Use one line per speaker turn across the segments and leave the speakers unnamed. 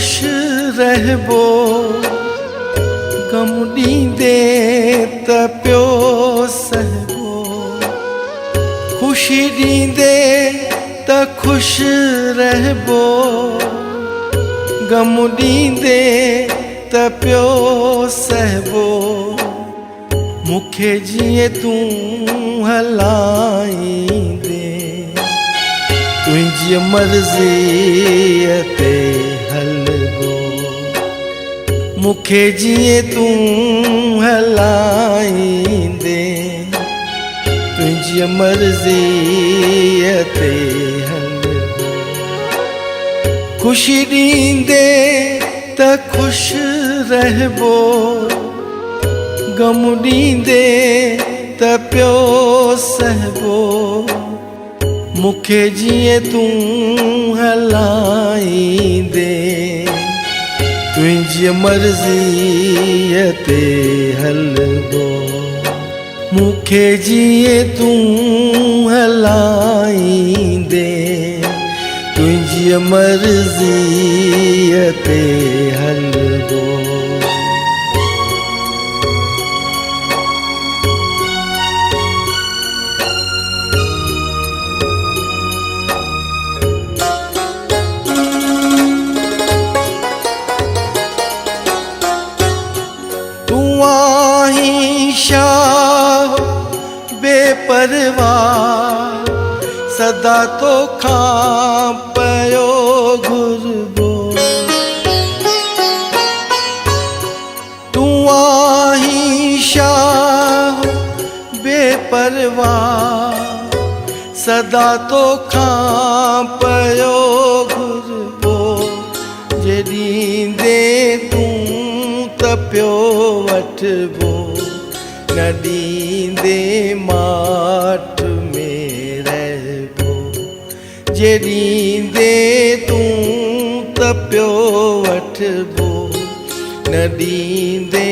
खुश रहबो गम ॾींदे त पियो सहबो खुशी ॾींदे त खुश रहबो गम ॾींदे त पियो सहबो मूंखे जीअं तूं हलाईंदे तुंहिंजी मर्ज़ीअ ते हलबो मूंखे जीअं तूं हलाईंदे तुंहिंजी मर्ज़ीअ ते हलबो ख़ुशी ॾींदे त ख़ुश रहबो गम ॾींदे त पियो सहबो मूंखे जीअं तूं हलाईंदे तुंहिंजी मर्ज़ीअ ते हलबो मूंखे जीअं तूं हलाईंदे तुंहिंजी मर्ज़ीअ ते हलबो शाह बेपरवाह सदा तोखां पियो घुरबो तूं आहीं शाह बेपरवाह सदा तोखां पियो घुरबो जे ॾींदे तूं त पियो वठबो न ॾींदे माठ में रहबो जे ॾींदे तूं त पियो वठबो न ॾींदे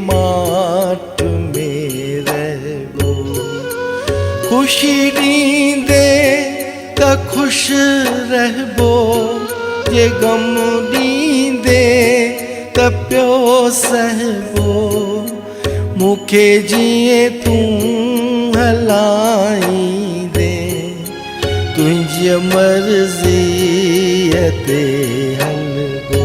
माठ में रहबो ख़ुशी ॾींदे त ख़ुश रहबो जे गम ॾींदे त पियो सहबो मूंखे जीअं तूं हलाईंदे तुंहिंजी मर्ज़ीअ ते हलबो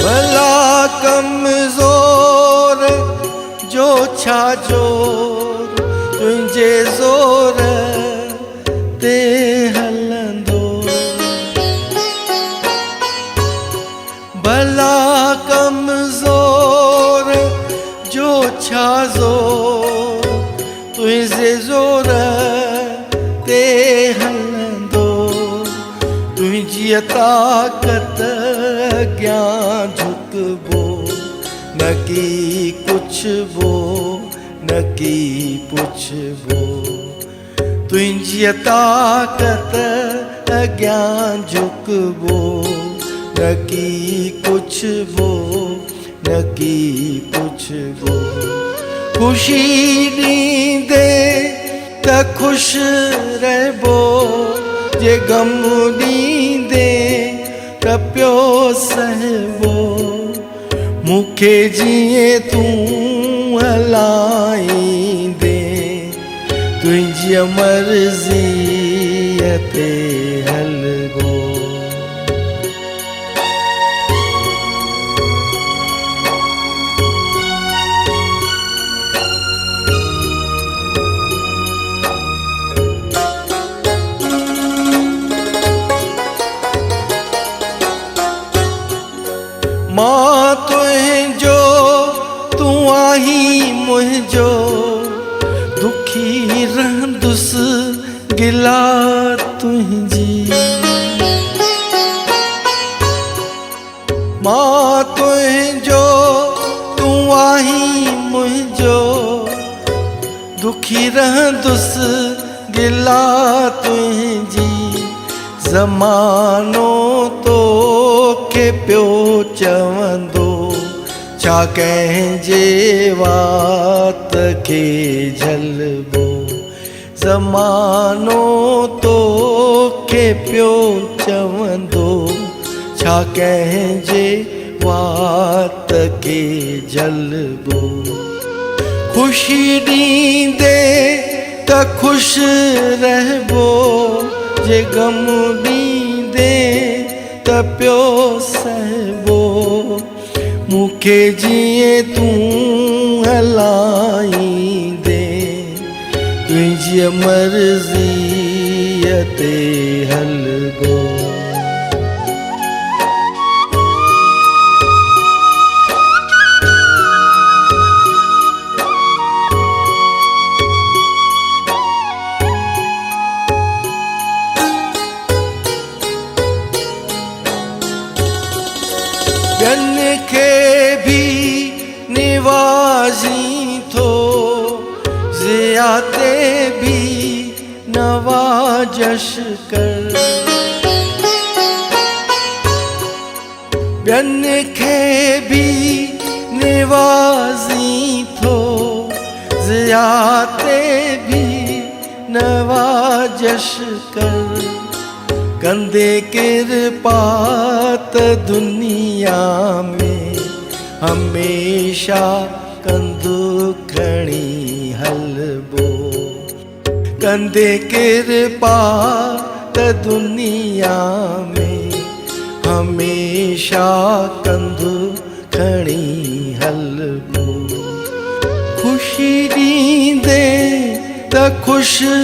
भला कमज़ोर जो छा जोर तुंहिंजे ज़ोर ते हलंदो भला कमज़ोर जो छा ज़ोर तुंहिंजे ज़ोर ते हलंदो तुंहिंजी ताक़त अॻियां झुकबो न की कुछ बो न की पुछबो तुंहिंजी ताक़त अॻियां झुकबो न की कुछ बो न की पुछबो ख़ुशी ॾींदे त ख़ुश रहबो जे गम ॾींदे त पियो सहबो मूंखे जीअं तूं हलाईंदे तुंहिंजी मर्ज़ीअ ते हलबो मां तुंहिंजो तूं आहीं मुंहिंजो दुखी रहंदुसि गिला तुंहिंजी मां तुंहिंजो तूं आहीं मुंहिंजो दुखी रहंदुसि गिला तुंहिंजी ज़मानो तोखे पियो चवंदो छा कंहिंजे वात खे झलबो ज़मानो तोखे पियो चवंदो छा कंहिंजे वात खे झलबो ख़ुशी ॾींदे त ख़ुशि रहबो जे गम ॾींदे त पियो सहबो मूंखे जीअं तूं हलाईंदे तुंहिंजी मर्ज़ीअ ते हलबो ॿियनि खे बि निवाज़ी थो ज़िया ते बि नवाज़श कर ॿियनि खे बि निवाज़ी थो ज़िया ते बि नवाज़श कर कंदे किरपा त दुनिया में हमेशा कंधु खणी हलबो कंदे किरपा त दुनिया में हमेशा कंधु खणी हलबो ख़ुशी ॾींदे त ख़ुशि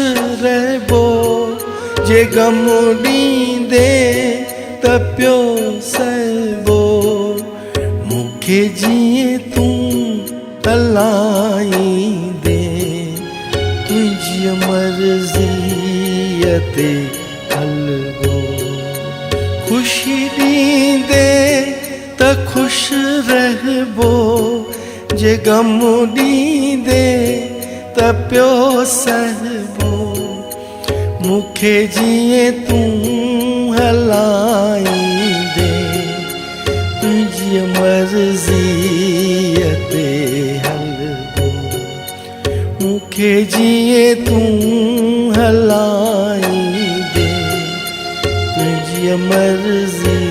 रहबो जे गम ॾींदे त पियो सहबो मूंखे जीअं तूं हलाईंदे तुंहिंजी मर्ज़ीअ ते हलबो ख़ुशी ॾींदे त ख़ुशि रहबो जे गम ॾींदे त पियो सहबो मूंखे जीअं तूं हलाईंदे तुंहिंजी मर्ज़ीअ ते हलबो मूंखे जीअं तूं हलाईंदे तुंहिंजी मर्ज़ी